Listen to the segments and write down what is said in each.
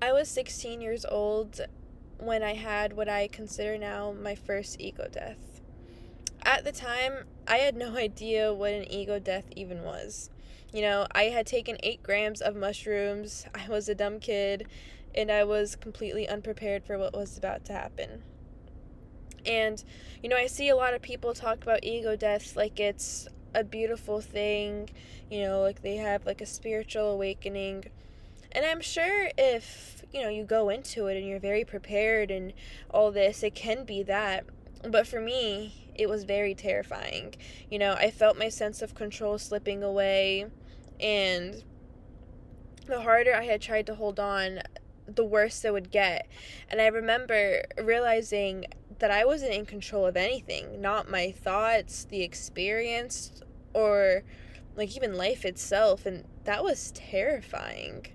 I was 16 years old when I had what I consider now my first ego death. At the time, I had no idea what an ego death even was. I had taken 8 grams of mushrooms, I was a dumb kid, and I was completely unprepared for what was about to happen. And, I see a lot of people talk about ego death like it's a beautiful thing, like they have like a spiritual awakening. And I'm sure if, you go into it and you're very prepared and all this, it can be that. But for me, it was very terrifying. I felt my sense of control slipping away, and the harder I had tried to hold on, the worse it would get. And I remember realizing that I wasn't in control of anything, not my thoughts, the experience, or like even life itself. And that was terrifying.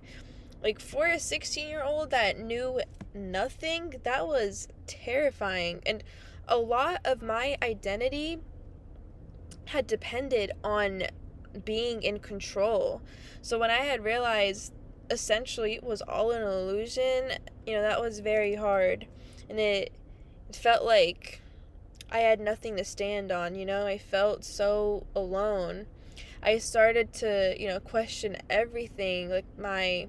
Like, for a 16-year-old that knew nothing, that was terrifying. And a lot of my identity had depended on being in control. So when I had realized essentially it was all an illusion, that was very hard. And it felt like I had nothing to stand on, I felt so alone. I started to, question everything, like my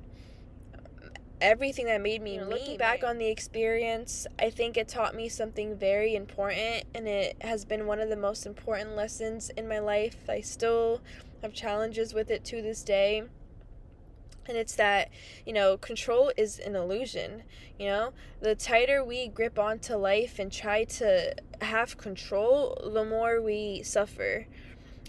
everything that made me me. Looking back on the experience, I think it taught me something very important, and it has been one of the most important lessons in my life. I still have challenges with it to this day. And it's that, control is an illusion. The tighter we grip onto life and try to have control, the more we suffer.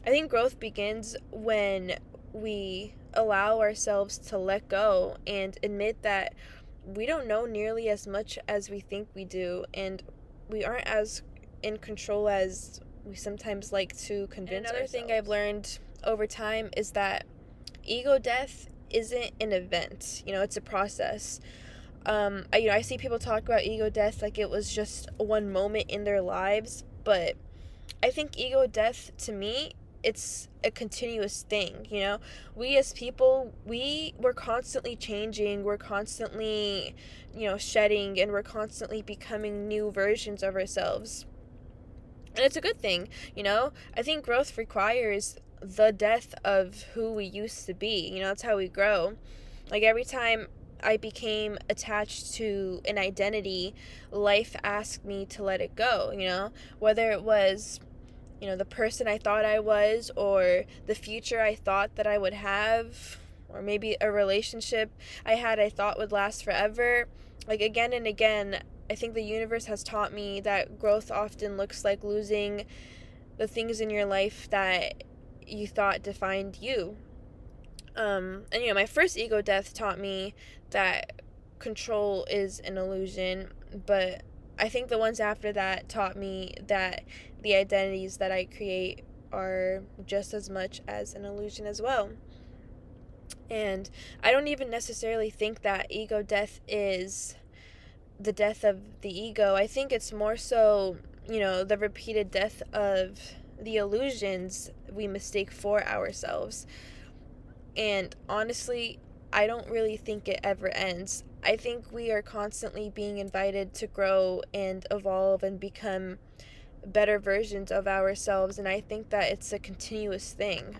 I think growth begins when we allow ourselves to let go and admit that we don't know nearly as much as we think we do, and we aren't as in control as we sometimes like to convince ourselves. Another thing I've learned over time is that ego death isn't an event, it's a process. I see people talk about ego death like it was just one moment in their lives, but I think ego death, to me, it's a continuous thing. We as people, we're constantly changing, we're constantly, shedding, and we're constantly becoming new versions of ourselves. And it's a good thing. I think growth requires the death of who we used to be. That's how we grow. Like, every time I became attached to an identity, life asked me to let it go, whether it was, the person I thought I was, or the future I thought that I would have, or maybe a relationship I thought would last forever. Like, again and again, I think the universe has taught me that growth often looks like losing the things in your life that you thought defined you. And my first ego death taught me that control is an illusion, but I think the ones after that taught me that the identities that I create are just as much as an illusion as well. And I don't even necessarily think that ego death is the death of the ego. I think it's more so, the repeated death of the illusions we mistake for ourselves. And honestly, I don't really think it ever ends. I think we are constantly being invited to grow and evolve and become better versions of ourselves, and I think that it's a continuous thing.